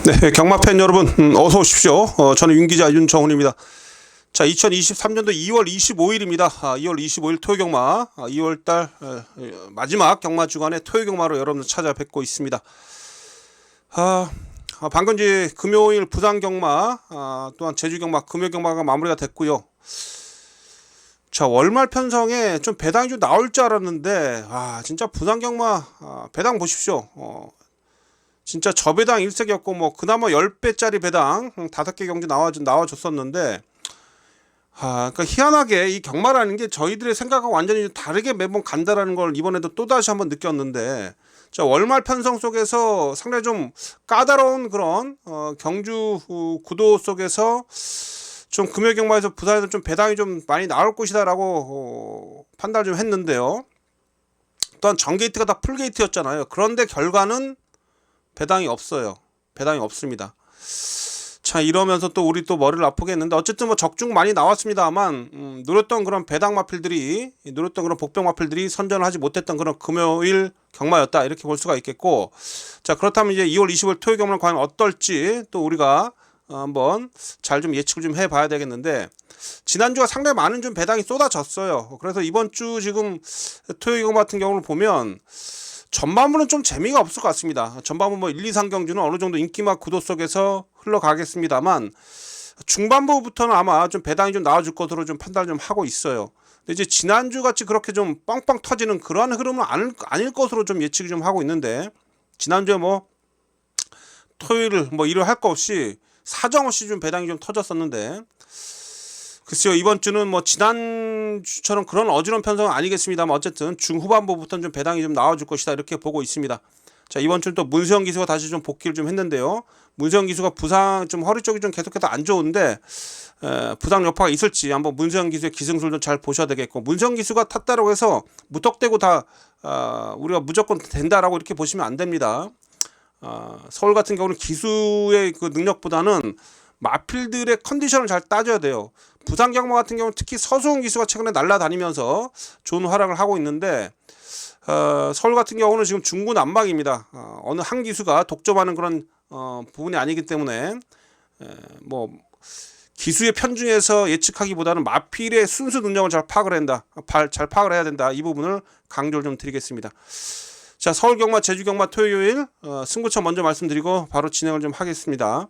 네, 경마팬 여러분, 어서 오십시오. 저는 윤기자 윤정훈입니다. 자, 2023년도 2월 25일입니다. 2월 25일 토요 경마, 2월달 마지막 경마 주간의 토요 경마로 여러분들 찾아뵙고 있습니다. 방금 이제 금요일 부산 경마, 또한 제주 경마, 금요 경마가 마무리가 됐고요. 자, 월말 편성에 좀 배당이 좀 나올 줄 알았는데, 진짜 부산 경마 배당 보십시오. 진짜 저배당 일색이었고, 뭐 그나마 10배짜리 배당 5개 경주 나와줬었는데, 그러니까 희한하게 이 경마라는 게 저희들의 생각과 완전히 다르게 매번 간다라는 걸 이번에도 또다시 한번 느꼈는데, 자, 월말 편성 속에서 상당히 좀 까다로운 그런 경주 구도 속에서 좀 금요 경마에서 부산에서 좀 배당이 좀 많이 나올 것이다라고 판단을 좀 했는데요. 또한 전 게이트가 다 풀 게이트였잖아요. 그런데 결과는 배당이 없어요. 배당이 없습니다. 자, 이러면서 또 우리 또 머리를 아프게 했는데, 어쨌든 뭐 적중 많이 나왔습니다만, 노렸던 그런 배당 마필들이, 노렸던 그런 복병 마필들이 선전을 하지 못했던 그런 금요일 경마였다, 이렇게 볼 수가 있겠고, 자, 그렇다면 이제 2월 25일 토요 경마는 과연 어떨지 또 우리가 한번 잘 좀 예측을 좀 해봐야 되겠는데, 지난주가 상당히 많은 좀 배당이 쏟아졌어요. 그래서 이번 주 지금 토요 경마 같은 경우를 보면 전반부는 좀 재미가 없을 것 같습니다. 전반부 뭐 1, 2, 3경주는 어느 정도 인기막 구도 속에서 흘러가겠습니다만, 중반부부터는 아마 좀 배당이 좀 나와줄 것으로 좀 판단을 좀 하고 있어요. 근데 이제 지난주 같이 그렇게 좀 빵빵 터지는 그러한 흐름은 아닐 것으로 좀 예측이 좀 하고 있는데, 지난주에 뭐 토요일 뭐 일을 할 거 없이 사정없이 좀 배당이 좀 터졌었는데, 글쎄요, 이번 주는 뭐 지난주처럼 그런 어지러운 편성은 아니겠습니다만, 어쨌든 중후반부부터는 좀 배당이 좀 나와줄 것이다, 이렇게 보고 있습니다. 자, 이번 주는 또 문수영 기수가 다시 좀 복귀를 좀 했는데요. 문수영 기수가 부상 좀 허리 쪽이 좀 계속해서 안 좋은데, 부상 여파가 있을지 한번 문수영 기수의 기승술도 잘 보셔야 되겠고, 문수영 기수가 탔다라고 해서 무턱대고 다 우리가 무조건 된다라고 이렇게 보시면 안 됩니다. 서울 같은 경우는 기수의 그 능력보다는 마필들의 컨디션을 잘 따져야 돼요. 부산 경마 같은 경우는 특히 서수훈 기수가 최근에 날아다니면서 좋은 활약을 하고 있는데, 서울 같은 경우는 지금 중구난방입니다. 어느 한 기수가 독점하는 그런 부분이 아니기 때문에, 뭐 기수의 편중에서 예측하기보다는 마필의 순수 능력을 잘 파악을 해야 된다. 이 부분을 강조를 좀 드리겠습니다. 자, 서울 경마, 제주 경마 토요일 승부처 먼저 말씀드리고 바로 진행을 좀 하겠습니다.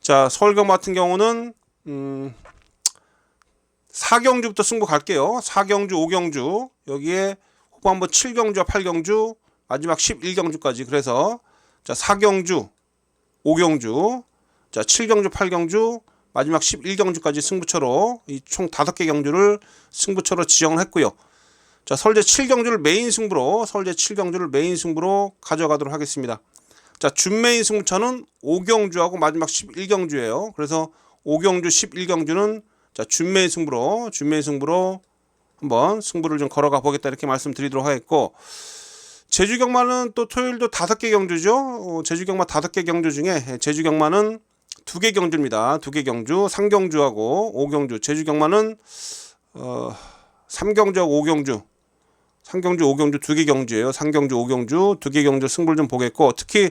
자, 서울 경마 같은 경우는 4경주부터 승부 갈게요. 4경주, 5경주, 여기에 후반부 7경주와 8경주, 마지막 11경주까지. 그래서 자, 4경주, 5경주, 자, 7경주, 8경주, 마지막 11경주까지 승부처로 이 총 5개 경주를 승부처로 지정을 했고요. 자, 서울제 7경주를 메인 승부로 가져가도록 하겠습니다. 자, 준메인 승부처는 5경주하고 마지막 11경주예요. 그래서 5경주, 11경주는 자, 준메인 승부로 한번 승부를 좀 걸어가 보겠다, 이렇게 말씀드리도록 하겠고, 제주 경마는 또 토요일도 5개 경주죠. 제주 경마 5개 경주 중에 제주 경마는 2개 경주입니다. 2개 경주, 3경주하고 5경주. 제주 경마는 3경주하고 5경주. 3경주, 5경주 2개 경주예요. 3경주, 5경주 2개 경주 승부를 좀 보겠고, 특히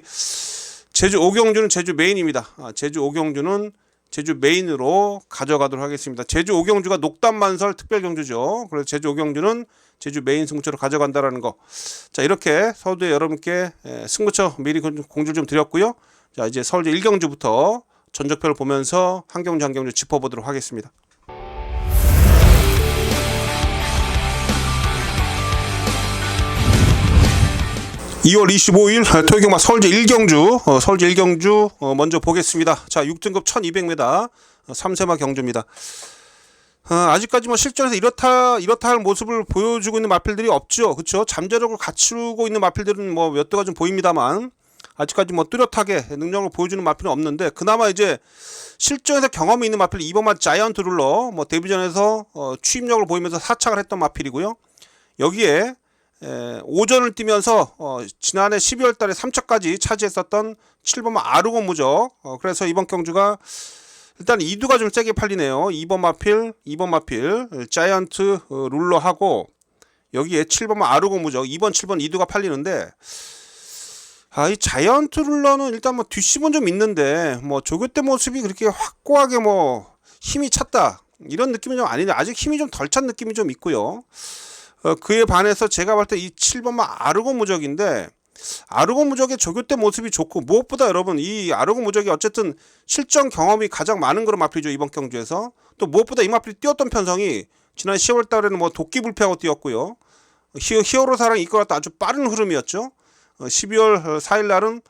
제주 5경주는 제주 메인입니다. 제주 5경주는 제주 메인으로 가져가도록 하겠습니다. 제주 5경주가 녹담만설 특별 경주죠. 그래서 제주 5경주는 제주 메인 승부처로 가져간다라는 거. 자, 이렇게 서울대 여러분께 승부처 미리 공지를 좀 드렸고요. 자, 이제 서울대 1경주부터 전적표를 보면서 한 경주 한 경주 짚어보도록 하겠습니다. (2월 25일) 토요 경마 서울제 1경주 먼저 보겠습니다. 자, 6등급 1200m 3세마 경주입니다. 아직까지 뭐 실전에서 이렇다 할 모습을 보여주고 있는 마필들이 없죠. 그렇죠? 잠재력을 갖추고 있는 마필들은 뭐 몇 대가 좀 보입니다만, 아직까지 뭐 뚜렷하게 능력을 보여주는 마필은 없는데, 그나마 이제 실전에서 경험이 있는 마필 2번마 자이언트 룰러, 뭐 데뷔전에서 추임력을 보이면서 사착을 했던 마필이고요. 여기에 오전을 뛰면서 지난해 12월 달에 3차까지 차지했었던 7번마 아르곤 무적. 그래서 이번 경주가 일단 2두가 좀 세게 팔리네요. 2번 마필 자이언트 룰러하고, 여기에 7번마 아르곤 무적, 2번 7번 2두가 팔리는데, 이 자이언트 룰러는 일단 뭐 뒷심은 좀 있는데 뭐 조교대 모습이 그렇게 확고하게 뭐 힘이 찼다 이런 느낌은 좀 아닌데 아직 힘이 좀 덜 찬 느낌이 좀 있고요. 그에 반해서 제가 볼 때 이 7번마 아르고 무적인데 아르고 무적의 조교대 모습이 좋고 무엇보다 여러분 이 아르고 무적이 어쨌든 실전 경험이 가장 많은 그런 마필이죠. 이번 경주에서 또 무엇보다 이 마필이 뛰었던 편성이 지난 10월 달에는 뭐 도끼 불패하고 뛰었고요. 히어로사랑 이끌었다 아주 빠른 흐름이었죠. 12월 4일 날은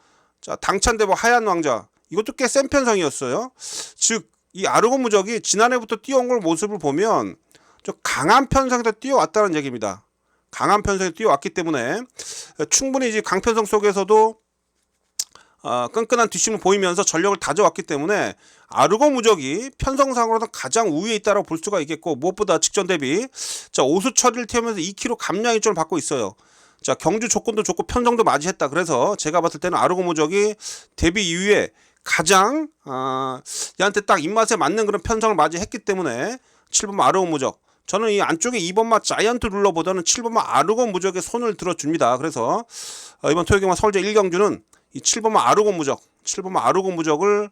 자, 당찬대보 하얀 왕자 이것도 꽤 센 편성이었어요. 즉 이 아르고 무적이 지난해부터 뛰어온 걸 모습을 보면 좀 강한 편성에서 뛰어왔다는 얘기입니다. 강한 편성에 뛰어왔기 때문에 충분히 이제 강편성 속에서도 끈끈한 뒷심을 보이면서 전력을 다져왔기 때문에 아르고 무적이 편성상으로는 가장 우위에 있다고 볼 수가 있겠고 무엇보다 직전 대비 자 오수 처리를 태우면서 2kg 감량 일정을 받고 있어요. 자 경주 조건도 좋고 편성도 맞이했다. 그래서 제가 봤을 때는 아르고 무적이 데뷔 이후에 가장 얘한테 딱 입맛에 맞는 그런 편성을 맞이했기 때문에 7번 아르고 무적 저는 이 안쪽에 2번마 자이언트 룰러보다는 7번마 아르고 무적에 손을 들어줍니다. 그래서 이번 토요경마 서울제 1경주는 이 7번마 아르고 무적 7번마 아르고 무적을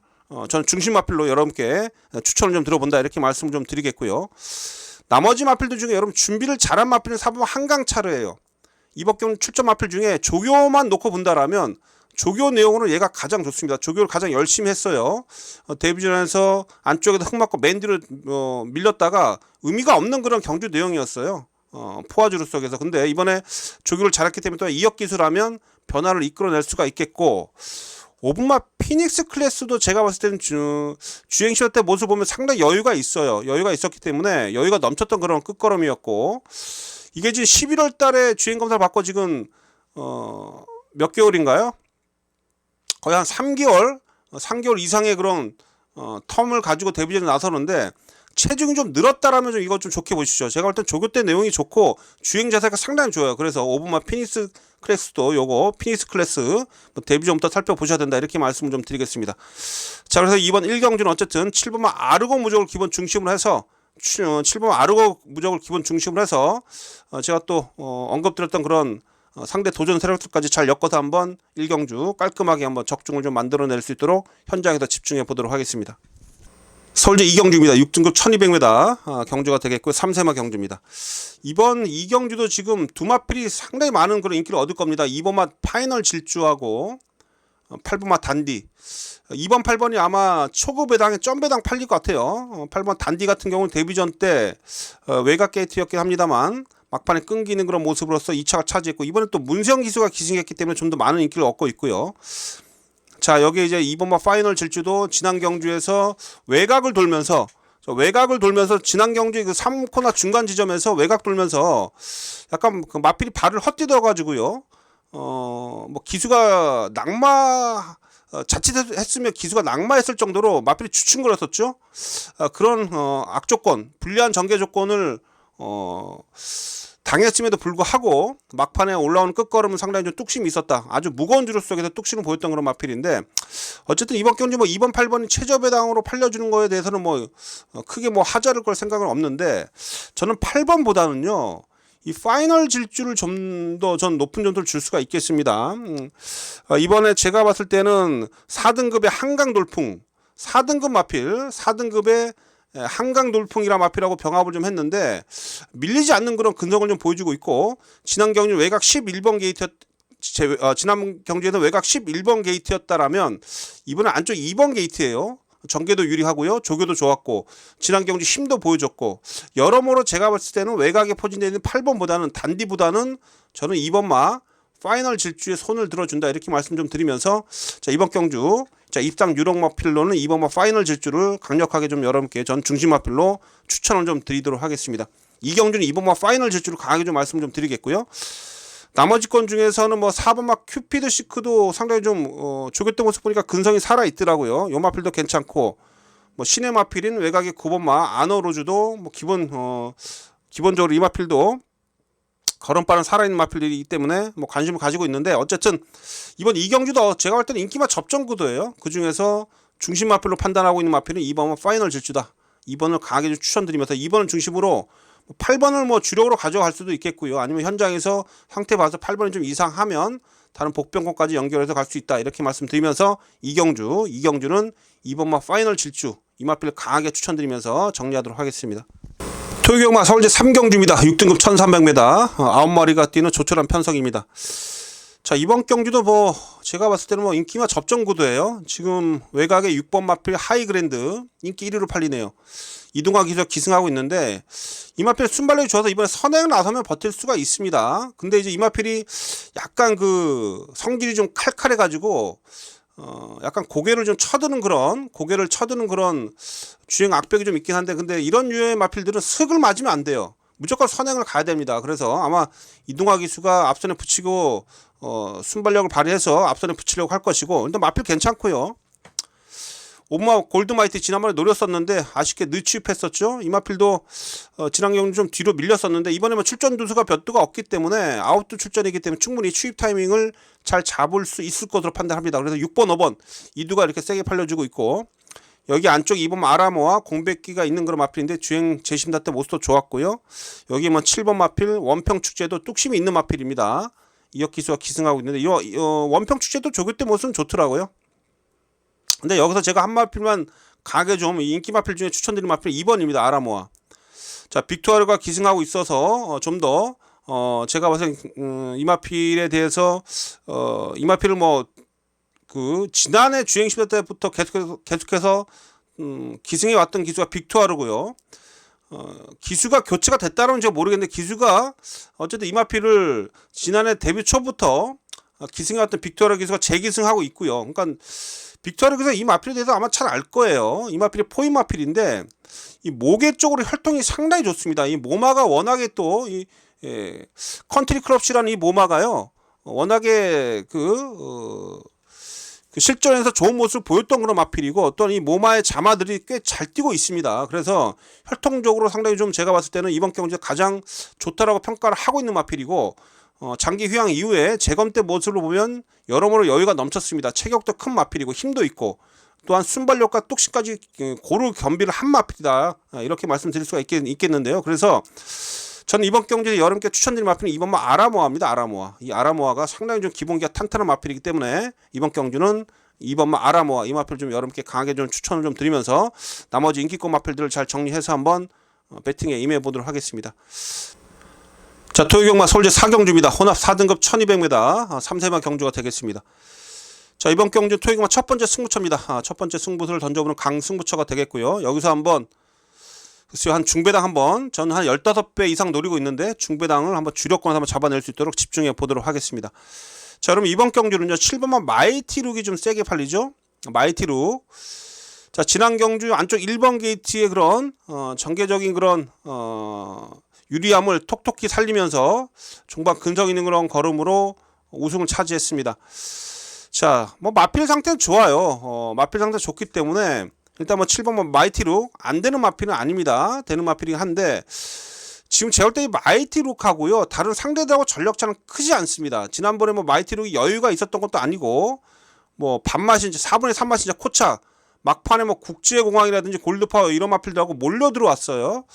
저는 중심 마필로 여러분께 추천을 좀 들어본다 이렇게 말씀을 좀 드리겠고요. 나머지 마필들 중에 여러분 준비를 잘한 마필은 4번마 한강차르예요. 이번 경주 출전 마필 중에 조교만 놓고 본다라면 조교 내용으로 얘가 가장 좋습니다. 조교를 가장 열심히 했어요. 데뷔전에서 안쪽에다 흙 맞고 맨 뒤로 밀렸다가 의미가 없는 그런 경주 내용이었어요. 포화주루 속에서. 근데 이번에 조교를 잘했기 때문에 또 2역 기술하면 변화를 이끌어낼 수가 있겠고 5분마 피닉스 클래스도 제가 봤을 때는 주행 시절 때 모습 보면 상당히 여유가 있어요. 여유가 있었기 때문에 여유가 넘쳤던 그런 끝걸음이었고 이게 지금 11월 달에 주행 검사를 받고 지금 몇 개월인가요? 거의 한 3개월 이상의 그런 텀을 가지고 데뷔전에 나서는데 체중이 좀 늘었다라면 좀 이거 좀 좋게 보시죠. 제가 볼 땐 조교 때 내용이 좋고 주행 자세가 상당히 좋아요. 그래서 5분마 피닉스 클래스도 요거 피닉스 클래스 뭐 데뷔전부터 살펴보셔야 된다 이렇게 말씀을 좀 드리겠습니다. 자 그래서 이번 1경주는 어쨌든 7번마 아르고 무적을 기본 중심으로 해서 7번마 아르고 무적을 기본 중심으로 해서 제가 또 언급드렸던 그런 상대 도전 세력들까지 잘 엮어서 한번 1경주 깔끔하게 한번 적중을 좀 만들어낼 수 있도록 현장에서 집중해 보도록 하겠습니다. 서울제 2경주입니다. 6등급 1200m 경주가 되겠고 3세마 경주입니다. 이번 2경주도 지금 두 마필이 상당히 많은 그런 인기를 얻을 겁니다. 2번마 파이널 질주하고 8번마 단디 2번 8번이 아마 초급 배당에 점 배당 팔릴 것 같아요. 8번 단디 같은 경우는 데뷔전 때 외곽 게이트였긴 합니다만 막판에 끊기는 그런 모습으로서 2차가 차지했고 이번에 또 문세영 기수가 기승했기 때문에 좀 더 많은 인기를 얻고 있고요. 자 여기 이제 2번마 파이널 질주도 지난 경주에서 외곽을 돌면서 지난 경주 그 3코너 중간 지점에서 외곽 돌면서 약간 그 마필이 발을 헛디뎌 가지고요. 뭐 기수가 자칫했으면 기수가 낙마했을 정도로 마필이 주춤거렸었죠. 그런 악조건, 불리한 전개 조건을 당했음에도 불구하고 막판에 올라오는 끝걸음은 상당히 좀 뚝심이 있었다. 아주 무거운 주루 속에서 뚝심을 보였던 그런 마필인데 어쨌든 이번 경주 뭐 2번 8번이 최저 배당으로 팔려주는 거에 대해서는 뭐 크게 뭐 하자를 걸 생각은 없는데 저는 8번보다는요 이 파이널 질주를 좀 더 전 높은 점수를 줄 수가 있겠습니다. 이번에 제가 봤을 때는 4등급의 한강 돌풍 4등급 마필 4등급의 한강 돌풍이라 마필하고 병합을 좀 했는데 밀리지 않는 그런 근성을 좀 보여주고 있고 지난 경주 외곽 11번 게이트 지난 경주에는 외곽 11번 게이트였다라면 이번에 안쪽 2번 게이트예요. 전개도 유리하고요. 조교도 좋았고 지난 경주 힘도 보여줬고 여러모로 제가 봤을 때는 외곽에 포진되어 있는 8번보다는 단디보다는 저는 2번마 파이널 질주에 손을 들어준다 이렇게 말씀 좀 드리면서 자 이번 경주 자 입상 유력 마필로는 2번마 파이널 질주를 강력하게 좀 여러분께 전 중심 마필로 추천을 좀 드리도록 하겠습니다. 이 경주는 2번마 파이널 질주를 강하게 좀 말씀 좀 드리겠고요. 나머지 건 중에서는 뭐 4번마 큐피드 시크도 상당히 좀 조교 때 모습 보니까 근성이 살아 있더라고요. 요 마필도 괜찮고 뭐 신의 마필인 외곽의 9번마 아너로즈도 뭐 기본적으로 이 마필도 걸음발은 살아있는 마필들이기 때문에 뭐 관심을 가지고 있는데 어쨌든 이번 2경주도 제가 볼 때는 인기마 접전 구도예요. 그 중에서 중심 마필로 판단하고 있는 마필은 2번은 파이널 질주다. 2번을 강하게 좀 추천드리면서 2번을 중심으로 8번을 뭐 주력으로 가져갈 수도 있겠고요. 아니면 현장에서 상태 봐서 8번이 좀 이상하면 다른 복병권까지 연결해서 갈 수 있다. 이렇게 말씀드리면서 이경주는 이번 마 파이널 질주 이 마필 강하게 추천드리면서 정리하도록 하겠습니다. 토요경마 서울제 3경주입니다. 6등급 1300m 9마리가 뛰는 조촐한 편성입니다. 자, 이번 경주도 뭐 제가 봤을 때는 뭐 인기마 접전 구도예요. 지금 외곽에 6번 마필 하이그랜드 인기 1위로 팔리네요. 이동화 기수가 기승하고 있는데 이 마필 순발력이 좋아서 이번에 선행을 나서면 버틸 수가 있습니다. 근데 이제 이 마필이 약간 그 성질이 좀 칼칼해 가지고 약간 고개를 쳐드는 그런 주행 악벽이 좀 있긴 한데, 근데 이런 류의 마필들은 슥을 맞으면 안 돼요. 무조건 선행을 가야 됩니다. 그래서 아마 이동화 기수가 앞선에 붙이고 순발력을 발휘해서 앞선에 붙이려고 할 것이고, 일단 마필 괜찮고요. 오마 골드마이트 지난번에 노렸었는데 아쉽게 늦취입했었죠. 이 마필도 지난 경주 좀 뒤로 밀렸었는데 이번에 뭐 출전 두수가 몇 두가 없기 때문에 아웃도 출전이기 때문에 충분히 취입 타이밍을 잘 잡을 수 있을 것으로 판단합니다. 그래서 6번, 5번 이 두가 이렇게 세게 팔려주고 있고, 여기 안쪽 2번 아라모와 공백기가 있는 그런 마필인데 주행 재심다 때 모습도 좋았고요. 여기 뭐 7번 마필 원평축제도 뚝심이 있는 마필입니다. 이혁기수가 기승하고 있는데 이 원평축제도 조교 때 모습은 좋더라고요. 근데 여기서 제가 한 마필만 가게 좀 인기 마필 중에 추천드리는 마필 2번입니다. 아라모아. 자, 빅토르가 기승하고 있어서 좀 더 제가 봐서 이 마필에 대해서 이 마필을 뭐 그 지난해 주행 10대 때부터 계속해서 기승해 왔던 기수가 빅토르고요. 기수가 교체가 됐다는 제가 모르겠는데 기수가 어쨌든 이 마필을 지난해 데뷔 초부터 기승해 왔던 빅토르 기수가 재기승하고 있고요. 그러니까 빅토르 기수가 이 마필에 대해서 아마 잘 알 거예요. 이 마필이 포인 마필인데 이 모계 쪽으로 혈통이 상당히 좋습니다. 이 모마가 워낙에 또 이 컨트리 클럽시라는 이 모마가요, 워낙에 그 실전에서 좋은 모습을 보였던 그런 마필이고, 어떤 이 모마의 자마들이 꽤 잘 뛰고 있습니다. 그래서 혈통적으로 상당히 좀 제가 봤을 때는 이번 경기에 가장 좋다라고 평가를 하고 있는 마필이고, 장기 휴양 이후에 재검 때 모습을 보면 여러모로 여유가 넘쳤습니다. 체격도 큰 마필이고 힘도 있고, 또한 순발력과 뚝심까지 고루 겸비를 한 마필이다. 이렇게 말씀드릴 수가 있겠는데요. 그래서 저는 이번 경기에 여러분께 추천드릴 마필은 2번 아라모아입니다. 아라모아. 이 아라모아가 상당히 좀 기본기가 탄탄한 마필이기 때문에 이번 경주는 2번 아라모아 이 마필 좀 여러분께 강하게 좀 추천을 좀 드리면서 나머지 인기권 마필들을 잘 정리해서 한번 배팅에 임해 보도록 하겠습니다. 자, 토요경마 서울제 4경주입니다. 혼합 4등급 1200m 3세마 경주가 되겠습니다. 자, 이번 경주 토요경마 첫 번째 승부처입니다. 첫 번째 승부수를 던져보는 강승부처가 되겠고요. 여기서 한번 글쎄요, 한 중배당 한번, 저는 한 15배 이상 노리고 있는데 중배당을 한번 주력권에서 한번 잡아낼 수 있도록 집중해 보도록 하겠습니다. 자, 그럼 이번 경주는요, 7번만 마이티룩이 좀 세게 팔리죠. 마이티룩. 자, 지난 경주 안쪽 1번 게이트의 그런 전개적인 그런 유리함을 톡톡히 살리면서 종반 근성 있는 그런 걸음으로 우승을 차지했습니다. 자, 뭐 마필 상태는 좋아요. 마필 상태 좋기 때문에 일단 뭐 7번 마이티룩 안 되는 마필은 아닙니다. 되는 마필이긴 한데 지금 제가 볼 때 이 마이티룩하고요, 다른 상대들하고 전력차는 크지 않습니다. 지난번에 뭐 마이티룩이 여유가 있었던 것도 아니고 뭐 반맛이 이제 4분의 3맛이 이제 코차 막판에 뭐 국지의 공항이라든지 골드파워 이런 마필들하고 몰려 들어왔어요.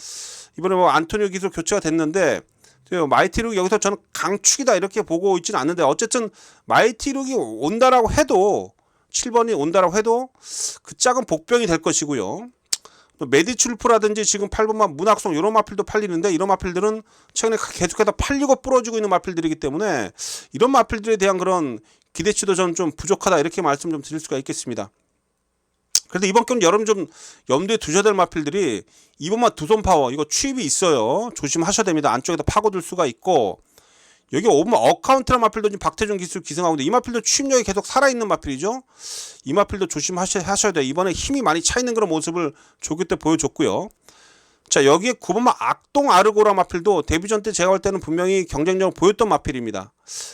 이번에 뭐 안토니오 기술 교체가 됐는데 마이티룩이 여기서 저는 강축이다 이렇게 보고 있지는 않는데, 어쨌든 마이티룩이 온다라고 해도 7번이 온다라고 해도 그 짝은 복병이 될 것이고요. 또 메디출프라든지 지금 8번만 문학송 이런 마필도 팔리는데 이런 마필들은 최근에 계속해서 팔리고 부러지고 있는 마필들이기 때문에 이런 마필들에 대한 그런 기대치도 저는 좀 부족하다 이렇게 말씀 좀 드릴 수가 있겠습니다. 그래도 이번 경기 여러분 좀 염두에 두셔야 될 마필들이 2번만 두손 파워 이거 취입이 있어요. 조심하셔야 됩니다. 안쪽에다 파고들 수가 있고, 여기 5번 어카운트란 마필도 지금 박태준 기술 기승하고 있는데 이 마필도 취입력이 계속 살아있는 마필이죠. 이 마필도 조심하셔야 돼요. 이번에 힘이 많이 차있는 그런 모습을 조교 때 보여줬고요. 자, 여기에 9번만 악동 아르고라 마필도 데뷔전 때 제가 볼 때는 분명히 경쟁력을 보였던 마필입니다.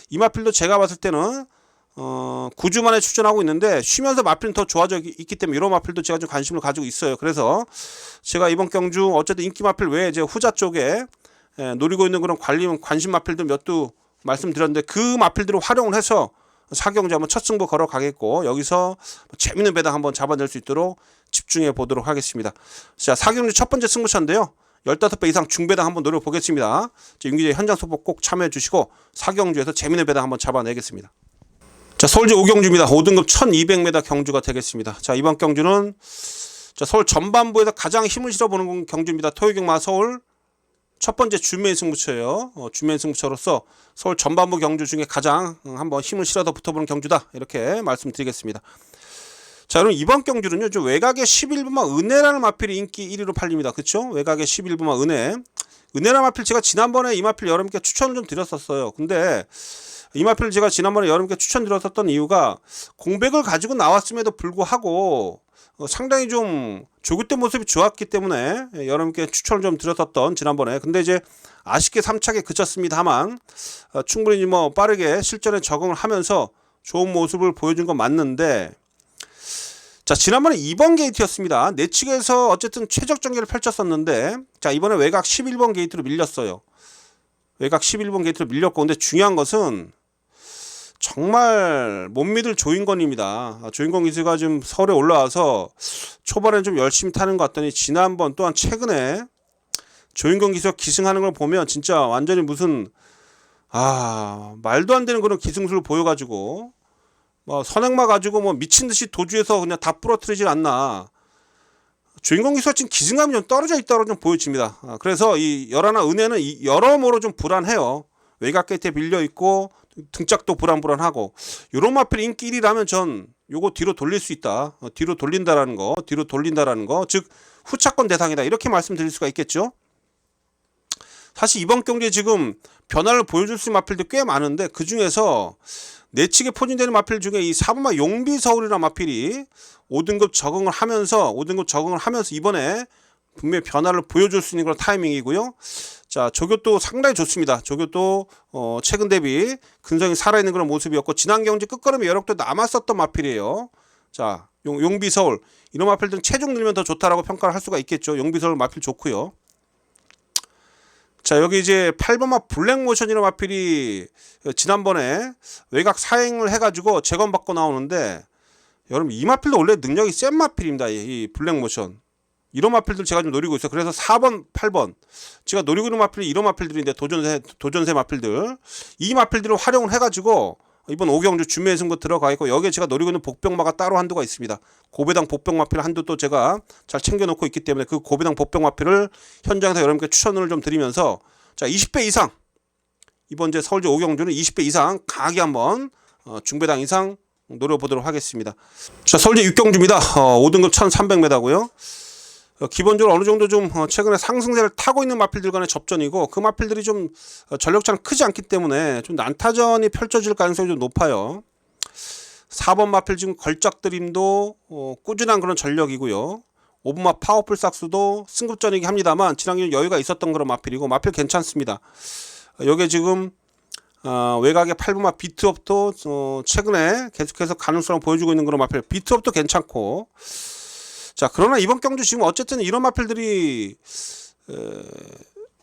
이 마필도 제가 봤을 때는 9주 만에 출전하고 있는데 쉬면서 마필은 더 좋아져 있기 때문에 이런 마필도 제가 좀 관심을 가지고 있어요. 그래서 제가 이번 경주 어쨌든 인기 마필 외에 이제 후자 쪽에 노리고 있는 그런 관심 마필들 몇 두 말씀드렸는데 그 마필들을 활용을 해서 4경주 한번 첫 승부 걸어 가겠고, 여기서 재밌는 배당 한번 잡아낼 수 있도록 집중해 보도록 하겠습니다. 자, 4경주 첫 번째 승부처인데요, 15배 이상 중배당 한번 노려보겠습니다. 윤기재 현장 소폭 꼭 참여해 주시고 4경주에서 재밌는 배당 한번 잡아내겠습니다. 자, 서울시 오경주입니다. 5등급 1200m 경주가 되겠습니다. 자, 이번 경주는 자, 서울 전반부에서 가장 힘을 실어보는 경주입니다. 토요경마 서울 첫 번째 준매인 승부처예요. 준매인 승부처로서 서울 전반부 경주 중에 가장 한번 힘을 실어서 붙어보는 경주다, 이렇게 말씀드리겠습니다. 자, 여러분, 이번 경주는요, 좀 외곽의 11번마 은혜라는 마필이 인기 1위로 팔립니다. 그쵸? 외곽의 11번마 은혜라는 마필, 제가 지난번에 이 마필 여러분께 추천을 좀 드렸었어요. 근데 이 마필을 제가 지난번에 여러분께 추천드렸었던 이유가 공백을 가지고 나왔음에도 불구하고 상당히 좀 조규태 모습이 좋았기 때문에 여러분께 추천을 좀 드렸었던 지난번에. 근데 이제 아쉽게 3착에 그쳤습니다만 충분히 뭐 빠르게 실전에 적응을 하면서 좋은 모습을 보여준 건 맞는데, 자, 지난번에 2번 게이트였습니다. 내측에서 어쨌든 최적 전개를 펼쳤었는데, 자, 이번에 외곽 11번 게이트로 밀렸어요. 외곽 11번 게이트로 밀렸고, 근데 중요한 것은 정말 못 믿을 조인건입니다. 조인건 기수가 지금 서울에 올라와서 초반에 좀 열심히 타는 것 같더니 지난번 또한 최근에 조인건 기수가 기승하는 걸 보면 진짜 완전히 무슨 말도 안 되는 그런 기승술을 보여가지고 뭐 선행마 가지고 뭐 미친 듯이 도주해서 그냥 다 부러뜨리질 않나. 조인건 기수가 지금 기승감이 좀 떨어져 있다고 좀 보여집니다. 그래서 이 열하나 은혜는 여러모로 좀 불안해요. 외곽 게이트에 밀려 있고 등짝도 불안불안하고, 요런 마필 인기 1위라면 전 요거 뒤로 돌릴 수 있다. 뒤로 돌린다라는 거, 즉 후차권 대상이다, 이렇게 말씀드릴 수가 있겠죠. 사실 이번 경기에 지금 변화를 보여줄 수 있는 마필도 꽤 많은데, 그 중에서 내측에 포진되는 마필 중에 이 4번마 용비서울이라는 마필이 5등급 적응을 하면서 이번에 분명히 변화를 보여줄 수 있는 그런 타이밍이고요. 자, 조교도 상당히 좋습니다. 조교도 최근 대비 근성이 살아있는 그런 모습이었고, 지난 경기 끝걸음에 여력도 남았었던 마필이에요. 자, 용비서울 이런 마필들은 체중 늘면 더 좋다라고 평가를 할 수가 있겠죠. 용비서울 마필 좋고요. 자, 여기 이제 8번마 블랙모션이라는 마필이 지난번에 외곽 사행을 해가지고 재검받고 나오는데, 여러분 이 마필도 원래 능력이 센 마필입니다. 이 블랙모션. 이런 마필들 제가 좀 노리고 있어요. 그래서 4번, 8번 제가 노리고 있는 마필이 이런 마필들인데, 도전세 마필들, 이 마필들을 활용을 해가지고 이번 5경주 준매의 승부 들어가 있고, 여기에 제가 노리고 있는 복병마가 따로 한두가 있습니다. 고배당 복병 마필 한두 또 제가 잘 챙겨놓고 있기 때문에 그 고배당 복병 마필을 현장에서 여러분께 추천을 좀 드리면서, 자, 20배 이상, 이번 이제 서울제 5경주는 20배 이상 강하게 한번 중배당 이상 노려보도록 하겠습니다. 자, 서울제 6경주입니다. 5등급 1300m고요. 기본적으로 어느 정도 좀 최근에 상승세를 타고 있는 마필들 간의 접전이고, 그 마필들이 좀 전력차는 크지 않기 때문에 좀 난타전이 펼쳐질 가능성이 좀 높아요. 4번 마필 지금 걸작드림도 꾸준한 그런 전력이고요. 5번마 파워풀 삭스도 승급전이긴 합니다만 지난해 여유가 있었던 그런 마필이고, 마필 괜찮습니다. 여기에 지금 외곽의 8번마 비트업도 최근에 계속해서 가능성을 보여주고 있는 그런 마필, 비트업도 괜찮고. 자, 그러나 이번 경주 지금 어쨌든 이런 마필들이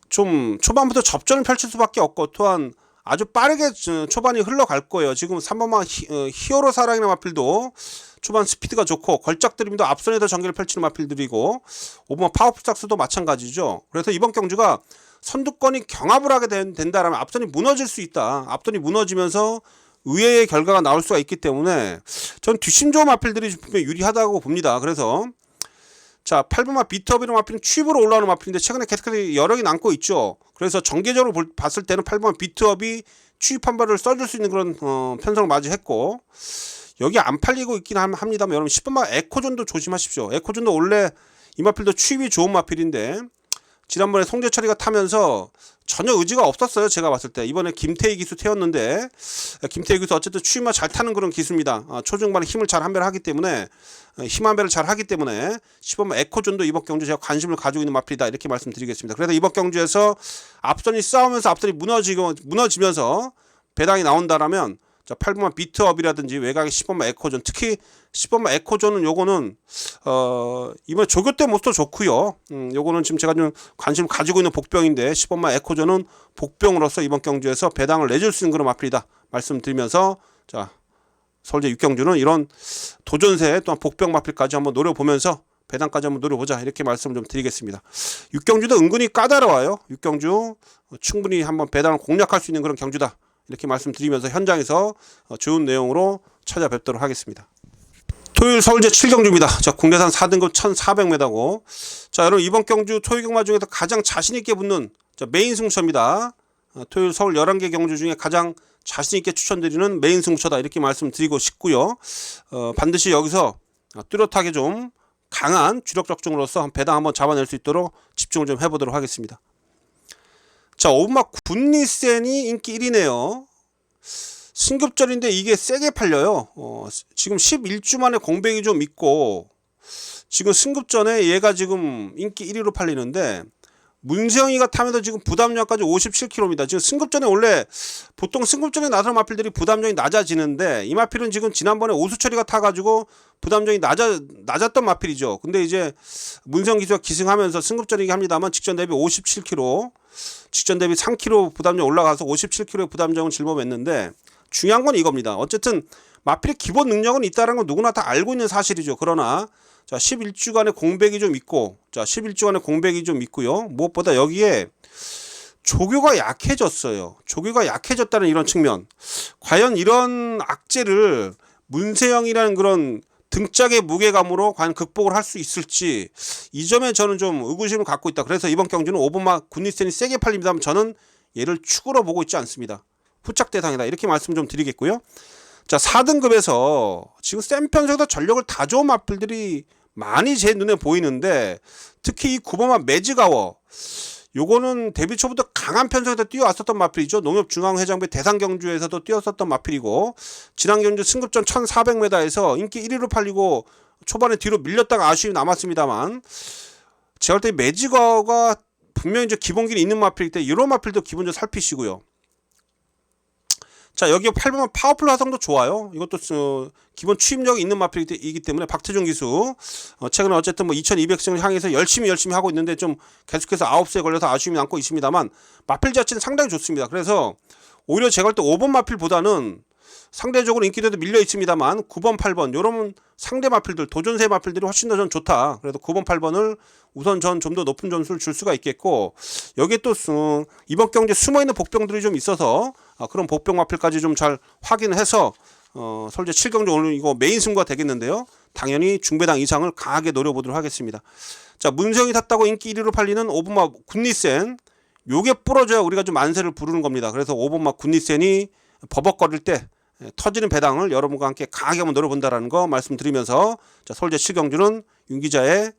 좀 초반부터 접전을 펼칠 수밖에 없고, 또한 아주 빠르게 초반이 흘러갈 거예요. 지금 3번마 히어로 사랑이라는 마필도 초반 스피드가 좋고, 걸작드림도 앞선에서 전개를 펼치는 마필들이고, 5번마 파워풀 삭스도 마찬가지죠. 그래서 이번 경주가 선두권이 경합을 하게 된다라면 앞선이 무너질 수 있다. 앞선이 무너지면서 의외의 결과가 나올 수가 있기 때문에 전 뒷심 좋은 마필들이 분명히 유리하다고 봅니다. 그래서 자, 8번마 비트업이라는 마필은 취입으로 올라오는 마필인데 최근에 계속해서 여력이 남고 있죠. 그래서 전개적으로 봤을 때는 8번마 비트업이 취입 한 발을 써줄 수 있는 그런 편성을 맞이했고, 여기 안 팔리고 있긴 합니다만 여러분 10번마 에코존도 조심하십시오. 에코존도 원래 이 마필도 취입이 좋은 마필인데 지난번에 송재철이가 타면서 전혀 의지가 없었어요. 제가 봤을 때 이번에 김태희 기수 태웠는데, 김태희 기수 어쨌든 취입만 잘 타는 그런 기수입니다. 초중반에 힘을 잘 한배를 때문에 10번마 에코존도 이번 경주 제가 관심을 가지고 있는 마필이다, 이렇게 말씀드리겠습니다. 그래서 이번 경주에서 앞선이 싸우면서 앞선이 무너지면서 배당이 나온다라면, 자, 8번마 비트업이라든지 외곽의 10번마 에코존, 특히 10번마 에코존은 요거는 이번에 조교대 모습도 좋고요. 요거는 지금 제가 좀 관심을 가지고 있는 복병인데, 10번마 에코존은 복병으로서 이번 경주에서 배당을 내줄 수 있는 그런 마필이다 말씀드리면서, 자, 서울제 6경주는 이런 도전세 또한 복병 마필까지 한번 노려보면서 배당까지 한번 노려보자, 이렇게 말씀을 좀 드리겠습니다. 6경주도 은근히 까다로워요. 6경주 충분히 한번 배당을 공략할 수 있는 그런 경주다, 이렇게 말씀드리면서 현장에서 좋은 내용으로 찾아뵙도록 하겠습니다. 토요일 서울제 7경주입니다. 자, 국내산 4등급 1400m고. 자, 여러분 이번 경주 토요 경마 중에서 가장 자신있게 붙는 메인 승부처입니다. 토요일 서울 11개 경주 중에 가장 자신있게 추천드리는 메인 승부처다, 이렇게 말씀드리고 싶고요. 반드시 여기서 뚜렷하게 좀 강한 주력 적중으로서 배당 한번 잡아낼 수 있도록 집중을 좀 해보도록 하겠습니다. 자, 오분막 군리센이 인기 1위네요. 신급전인데 이게 세게 팔려요. 지금 11주 만에 공백이 좀 있고, 지금 승급전에 얘가 지금 인기 1위로 팔리는데, 문세영이가 타면서 지금 부담력까지 57kg입니다. 지금 승급전에 원래 보통 승급전에 나서는 마필들이 부담력이 낮아지는데, 이 마필은 지금 지난번에 오수철이가 타가지고 부담력이 낮았던 마필이죠. 근데 이제 문세영 기수가 기승하면서 승급전이긴 합니다만 직전 대비 57kg, 직전 대비 3kg 부담력 올라가서 57kg의 부담력은 짊어맸는데, 중요한 건 이겁니다. 어쨌든 마필의 기본 능력은 있다는 건 누구나 다 알고 있는 사실이죠. 그러나 자, 11주간의 공백이 좀 있고, 자, 11주간의 공백이 좀 있고요. 무엇보다 여기에 조교가 약해졌어요. 조교가 약해졌다는 이런 측면. 과연 이런 악재를 문세영이라는 그런 등짝의 무게감으로 과연 극복을 할 수 있을지, 이 점에 저는 좀 의구심을 갖고 있다. 그래서 이번 경주는 오분막 군리센이 세게 팔립니다만 저는 얘를 축으로 보고 있지 않습니다. 후착 대상이다, 이렇게 말씀 좀 드리겠고요. 자, 4등급에서 지금 센 편성에서 전력을 다 좋은 마필들이 많이 제 눈에 보이는데, 특히 이 9번마 매지가워, 요거는 데뷔 초부터 강한 편성에서 뛰어왔었던 마필이죠. 농협중앙회장배 대상경주에서도 뛰었었던 마필이고, 지난 경주 승급전 1400m에서 인기 1위로 팔리고 초반에 뒤로 밀렸다가 아쉬움이 남았습니다만, 제가 볼 때 매지가워가 분명히 이제 기본기는 있는 마필이기 때문에 이런 마필도 기본적으로 살피시고요. 자, 여기 8번만 파워풀 화성도 좋아요. 이것도 기본 추임력이 있는 마필이기 때문에 박태준 기수 최근에 어쨌든 뭐 2200승을 향해서 열심히 하고 있는데, 좀 계속해서 9수에 걸려서 아쉬움이 남고 있습니다만 마필 자체는 상당히 좋습니다. 그래서 오히려 제가 볼 때 5번 마필보다는 상대적으로 인기도도 밀려 있습니다만 9번 8번 요런 상대 마필들, 도전세 마필들이 훨씬 더 전 좋다. 그래서 9번 8번을 우선 전 좀 더 높은 점수를 줄 수가 있겠고, 여기에 또 이번 경기에 숨어있는 복병들이 좀 있어서 그런 복병 마필까지 좀 잘 확인해서 서울제 7경주 오늘 이거 메인 승부가 되겠는데요. 당연히 중배당 이상을 강하게 노려보도록 하겠습니다. 자, 문세영이 탔다고 인기 1위로 팔리는 5번마 군리센, 요게 부러져야 우리가 좀 만세를 부르는 겁니다. 그래서 5번마 군리센이 버벅거릴 때 터지는 배당을 여러분과 함께 강하게 한번 노려본다라는 거 말씀드리면서, 자, 서울제 7경주는 윤 기자의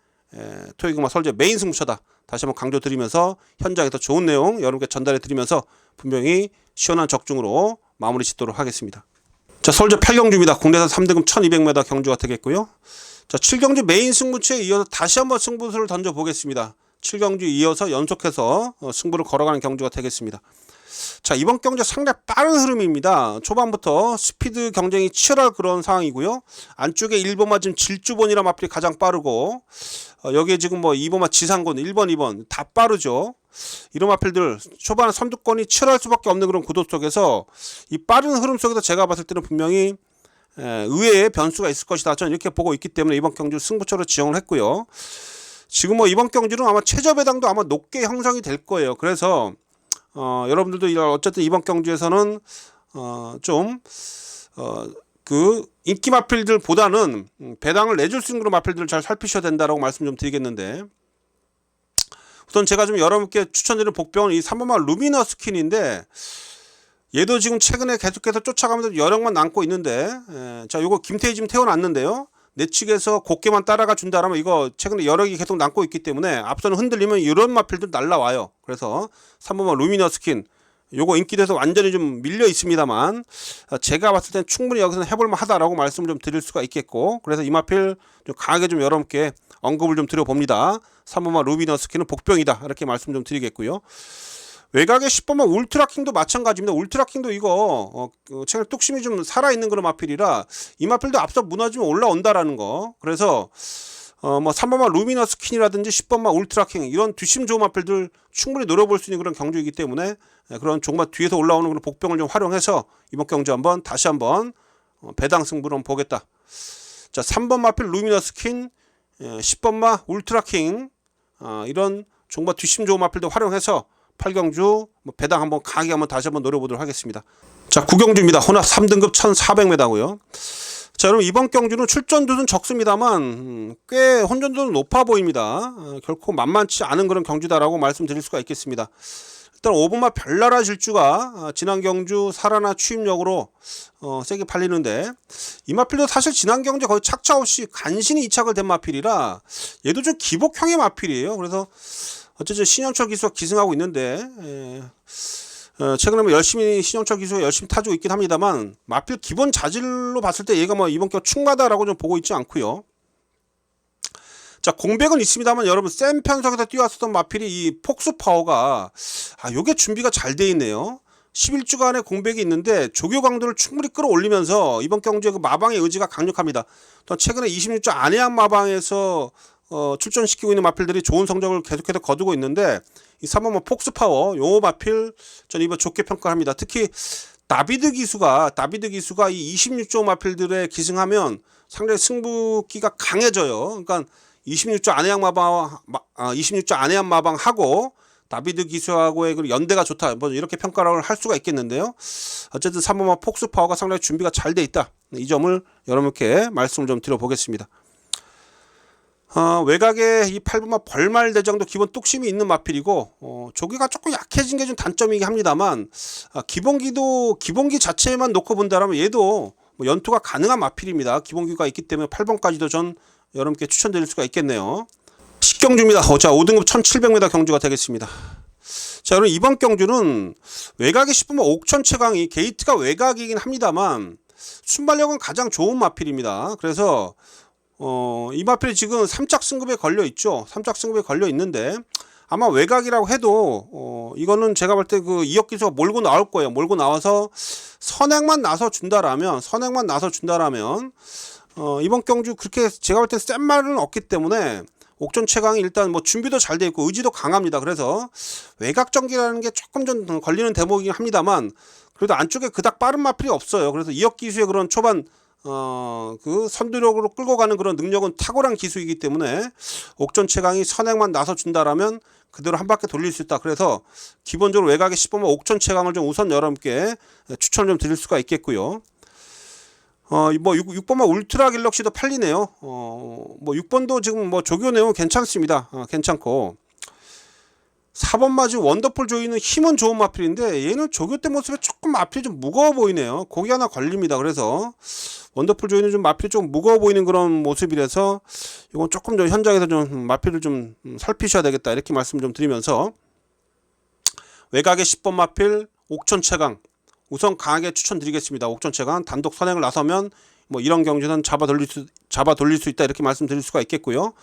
토요일경마 서울제 메인 승부처다, 다시 한번 강조드리면서 현장에서 좋은 내용 여러분께 전달해 드리면서 분명히 시원한 적중으로 마무리 짓도록 하겠습니다. 자, 서울제 8경주입니다. 국내산 3등급 1200m 경주가 되겠고요. 자, 7경주 메인 승부처에 이어서 다시 한번 승부수를 던져보겠습니다. 7경주 이어서 연속해서 승부를 걸어가는 경주가 되겠습니다. 자, 이번 경주 상당히 빠른 흐름입니다. 초반부터 스피드 경쟁이 치열할 그런 상황이고요. 안쪽에 1번마 지금 질주본이라 마필이 가장 빠르고, 여기에 지금 뭐 2번마 지상권 1번 2번 다 빠르죠. 이런 마필들 초반에 선두권이 치열할 수밖에 없는 그런 구도 속에서, 이 빠른 흐름 속에서 제가 봤을 때는 분명히 의외의 변수가 있을 것이다, 저는 이렇게 보고 있기 때문에 이번 경주 승부처로 지정을 했고요. 지금 뭐 이번 경주는 아마 최저 배당도 아마 높게 형성이 될 거예요. 그래서 여러분들도 어쨌든 이번 경주에서는 그 인기 마필들보다는 배당을 내줄 수 있는 그런 마필들을 잘 살피셔야 된다라고 말씀 좀 드리겠는데, 우선 제가 좀 여러분께 추천드리는 복병은 이 3번마 루미너 스킨인데, 얘도 지금 최근에 계속해서 쫓아가면서 여력만 남고 있는데, 자, 요거 김태희 지금 태워놨는데요. 내 측에서 곱게만 따라가 준다라면 이거 최근에 여력이 계속 남고 있기 때문에 앞서는 흔들리면 이런 마필들 날라와요. 그래서 3번마 루미너 스킨 요거 인기도에서 완전히 좀 밀려 있습니다만, 제가 봤을 땐 충분히 여기서는 해볼만 하다라고 말씀을 좀 드릴 수가 있겠고, 그래서 이 마필 좀 강하게 좀 여러분께 언급을 좀 드려봅니다. 3번마 루미너 스킨은 복병이다, 이렇게 말씀 좀 드리겠고요. 외곽의 10번마 울트라킹도 마찬가지입니다. 울트라킹도 이거 최근에 뚝심이 좀 살아있는 그런 마필이라 이 마필도 앞서 무너지면 올라온다라는 거. 그래서 뭐 3번마 루미너 스킨이라든지 10번마 울트라킹 이런 뒷심 좋은 마필들 충분히 노려볼 수 있는 그런 경주이기 때문에, 그런 정말 뒤에서 올라오는 그런 복병을 좀 활용해서 이번 경주 한번 다시 한번 배당 승부를 한번 보겠다. 자, 3번 마필 루미너 스킨, 10번마 울트라킹, 이런 정말 뒷심 좋은 마필도 활용해서 8경주 배당 한번 강하게 한번 다시 한번 노려보도록 하겠습니다. 자, 구경주입니다. 혼합 3등급 1400m고요. 자, 여러분 이번 경주는 출전도는 적습니다만 꽤 혼전도는 높아 보입니다. 결코 만만치 않은 그런 경주다라고 말씀드릴 수가 있겠습니다. 일단 5번마 별나라 질주가 지난 경주 살아나 취임력으로 세게 팔리는데, 이 마필도 사실 지난 경주 거의 착차 없이 간신히 이착을 된 마필이라 얘도 좀 기복형의 마필이에요. 그래서 어쨌든 신영철 기수가 기승하고 있는데, 최근에 뭐 열심히 신영철 기수가 열심히 타주고 있긴 합니다만 마필 기본 자질로 봤을 때 얘가 뭐 이번 경 충마다라고 좀 보고 있지 않고요. 자, 공백은 있습니다만 여러분 센 편성에서 뛰어왔었던 마필이 이 폭스 파워가 요게 준비가 잘 돼 있네요. 11주간의 공백이 있는데 조교 강도를 충분히 끌어올리면서 이번 경주에 그 마방의 의지가 강력합니다. 또 최근에 26주 안해안 마방에서 출전시키고 있는 마필들이 좋은 성적을 계속해서 거두고 있는데, 이 3번 폭스 파워 요 마필 전 이번 좋게 평가합니다. 특히 다비드 기수가 이 26조 마필들에 기승하면 상당히 승부기가 강해져요. 그러니까 26조 안해안 마방하고 다비드 기수하고의 그 연대가 좋다, 뭐 이렇게 평가를 할 수가 있겠는데요. 어쨌든 3번마 폭스 파워가 상당히 준비가 잘 돼 있다, 이 점을 여러분께 말씀을 좀 드려보겠습니다. 외곽에 이 8번마 벌말 대장도 기본 뚝심이 있는 마필이고, 조기가 조금 약해진 게 좀 단점이긴 합니다만, 기본기 자체만 놓고 본다면 얘도 뭐 연투가 가능한 마필입니다. 기본기가 있기 때문에 8번까지도 전 여러분께 추천드릴 수가 있겠네요. 10경주입니다. 자, 5등급 1700m 경주가 되겠습니다. 자, 여러분 이번 경주는 외곽에 10번마 옥천 최강이 게이트가 외곽이긴 합니다만 순발력은 가장 좋은 마필입니다. 그래서 이 마필이 지금 3짝 승급에 걸려 있죠. 3짝 승급에 걸려 있는데 아마 외곽이라고 해도 이거는 제가 볼 때 그 이혁 기수가 몰고 나올 거예요. 몰고 나와서 선행만 나서 준다라면 이번 경주 그렇게 제가 볼 때 센 말은 없기 때문에 옥천 최강이 일단 뭐 준비도 잘 돼 있고 의지도 강합니다. 그래서 외곽 전기라는 게 조금 좀 걸리는 대목이긴 합니다만 그래도 안쪽에 그닥 빠른 마필이 없어요. 그래서 이혁 기수의 그런 초반 그 선두력으로 끌고 가는 그런 능력은 탁월한 기수이기 때문에 옥천 최강이 선행만 나서 준다라면 그대로 한 바퀴 돌릴 수 있다. 그래서 기본적으로 외곽에 10번만 옥천 최강을 좀 우선 여러분께 추천을 좀 드릴 수가 있겠고요. 뭐 6번만 울트라 갤럭시도 팔리네요. 뭐 6번도 지금 뭐 조교 내용 괜찮습니다. 괜찮고 4번마 지금 원더풀 조이는 힘은 좋은 마필인데 얘는 조교 때 모습에 조금 마필이 좀 무거워 보이네요. 거기 하나 걸립니다. 그래서 원더풀 조이는 좀 마필이 좀 무거워 보이는 그런 모습이라서 이건 조금 더 현장에서 좀 마필을 좀 살피셔야 되겠다, 이렇게 말씀 좀 드리면서 외곽의 10번 마필 옥천 최강 우선 강하게 추천드리겠습니다. 옥천 최강 단독 선행을 나서면 뭐 이런 경주는 잡아 돌릴 수 있다, 이렇게 말씀드릴 수가 있겠고요.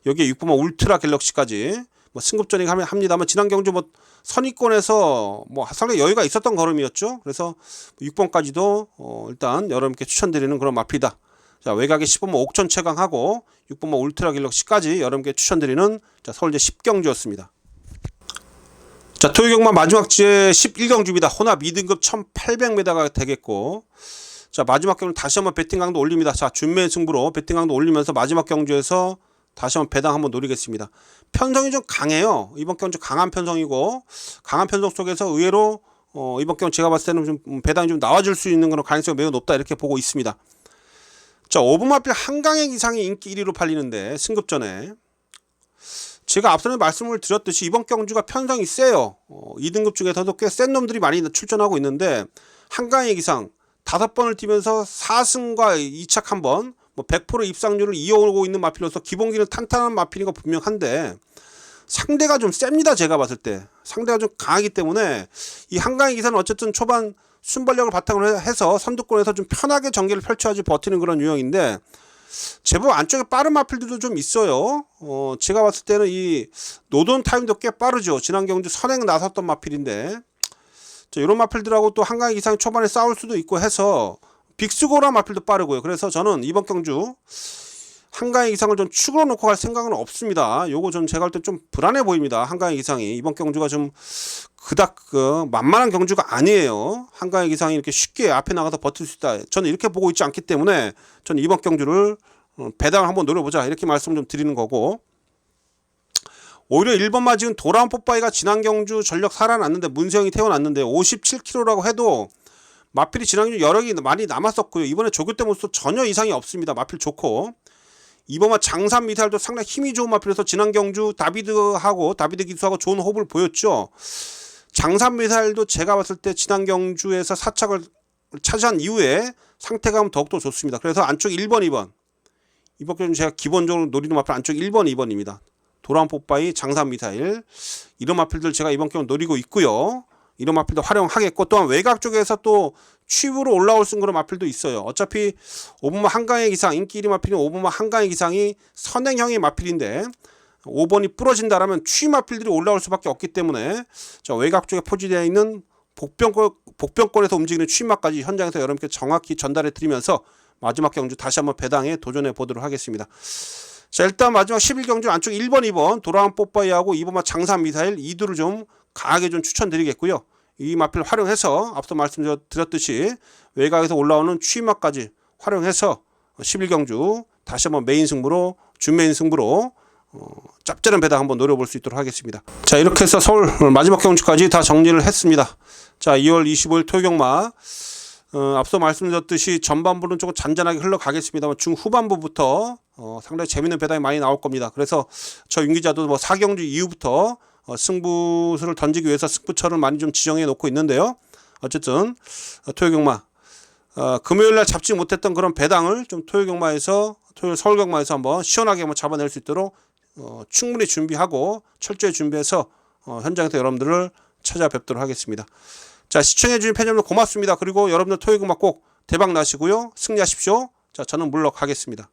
여기에 6번마 울트라 갤럭시까지 뭐 승급전이긴 합니다만 지난 경주 뭐 선위권에서 뭐 상당히 여유가 있었던 걸음이었죠. 그래서 6번까지도 일단 여러분께 추천드리는 그런 마필이다. 자, 외곽에 10번마 옥천 최강하고 6번마 울트라 갤럭시까지 여러분께 추천드리는 서울제 10경주였습니다. 자, 토요경마 마지막 주에 11경주입니다. 혼합 2등급 1800m가 되겠고, 자, 마지막 경주 다시 한번 배팅 강도 올립니다. 자, 준매 승부로 배팅 강도 올리면서 마지막 경주에서 다시 한번 배당 한번 노리겠습니다. 편성이 좀 강해요. 이번 경주 강한 편성이고, 강한 편성 속에서 의외로 이번 경주 제가 봤을 때는 좀 배당이 좀 나와줄 수 있는 그런 가능성이 매우 높다, 이렇게 보고 있습니다. 자, 5번 마필 한강행 이상이 인기 1위로 팔리는데 승급전에 제가 앞서는 말씀을 드렸듯이 이번 경주가 편성이 세요. 2등급 중에서도 꽤 센 놈들이 많이 출전하고 있는데 한강행 이상 5번을 뛰면서 4승과 2착 1번 뭐 100% 입상률을 이어오고 있는 마필로서 기본기는 탄탄한 마필인 거 분명한데 상대가 좀 셉니다. 제가 봤을 때 상대가 좀 강하기 때문에 이 한강의 기사는 어쨌든 초반 순발력을 바탕으로 해서 선두권에서 좀 편하게 전개를 펼쳐야지 버티는 그런 유형인데 제법 안쪽에 빠른 마필들도 좀 있어요. 제가 봤을 때는 이 노던 타임도 꽤 빠르죠. 지난 경주 선행 나섰던 마필인데 이런 마필들하고 또 한강의 기상이 초반에 싸울 수도 있고 해서 빅스고라 마필도 빠르고요. 그래서 저는 이번 경주 한강의 기상을 좀 축으로 놓고 갈 생각은 없습니다. 요거 좀 제가 할 때 좀 불안해 보입니다. 한강의 기상이 이번 경주가 좀 그닥 만만한 경주가 아니에요. 한강의 기상이 이렇게 쉽게 앞에 나가서 버틸 수 있다, 저는 이렇게 보고 있지 않기 때문에 저는 이번 경주를 배당을 한번 노려보자, 이렇게 말씀 좀 드리는 거고, 오히려 1번마 지금 도라운 뽀빠이가 지난 경주 전력 살아났는데 문세영이 태어났는데 57kg라고 해도 마필이 지난주 여러 개 많이 남았었고요. 이번에 조교 모습도 전혀 이상이 없습니다. 마필 좋고, 이번만 장산 미사일도 상당히 힘이 좋은 마필에서 지난 경주 다비드 기수하고 좋은 호흡을 보였죠. 장산 미사일도 제가 봤을 때 지난 경주에서 사착을 차지한 이후에 상태감은 더욱더 좋습니다. 그래서 안쪽 1번, 2번 이번 경주 제가 기본적으로 노리는 마필 안쪽 1번, 2번입니다. 도란 뽀빠이, 장산 미사일 이런 마필들 제가 이번 경주 노리고 있고요. 이런 마필도 활용하겠고, 또한 외곽 쪽에서 또 취입으로 올라올 수 있는 그런 마필도 있어요. 어차피 5번마 한강의 기상, 인기 1위 마필인 5번마 한강의 기상이 선행형의 마필인데 5번이 부러진다라면 취입 마필들이 올라올 수밖에 없기 때문에 자, 외곽 쪽에 포지되어 있는 복병권에서 움직이는 취입마까지 현장에서 여러분께 정확히 전달해 드리면서 마지막 경주 다시 한번 배당에 도전해 보도록 하겠습니다. 자, 일단 마지막 11경주 안쪽 1번, 2번 도란 뽀빠이하고 2번마 장산 미사일 이두를 좀 강하게 좀 추천드리겠고요. 이 마필 활용해서 앞서 말씀드렸듯이 외곽에서 올라오는 취입마까지 활용해서 11경주 다시 한번 메인 승부로 준메인 승부로 짭짤한 배당 한번 노려볼 수 있도록 하겠습니다. 자, 이렇게 해서 서울 마지막 경주까지 다 정리를 했습니다. 자, 2월 25일 토요경마 앞서 말씀드렸듯이 전반부는 조금 잔잔하게 흘러가겠습니다만 중후반부부터 상당히 재밌는 배당이 많이 나올 겁니다. 그래서 저 윤기자도 뭐 4경주 이후부터 승부수를 던지기 위해서 승부처를 많이 좀 지정해 놓고 있는데요. 어쨌든 토요경마 금요일날 잡지 못했던 그런 배당을 좀 토요일 서울경마에서 한번 시원하게 한번 잡아낼 수 있도록 충분히 준비하고 철저히 준비해서 현장에서 여러분들을 찾아뵙도록 하겠습니다. 자, 시청해주신 팬여러분들 고맙습니다. 그리고 여러분들 토요일경마 꼭 대박 나시고요. 승리하십시오. 자, 저는 물러가겠습니다.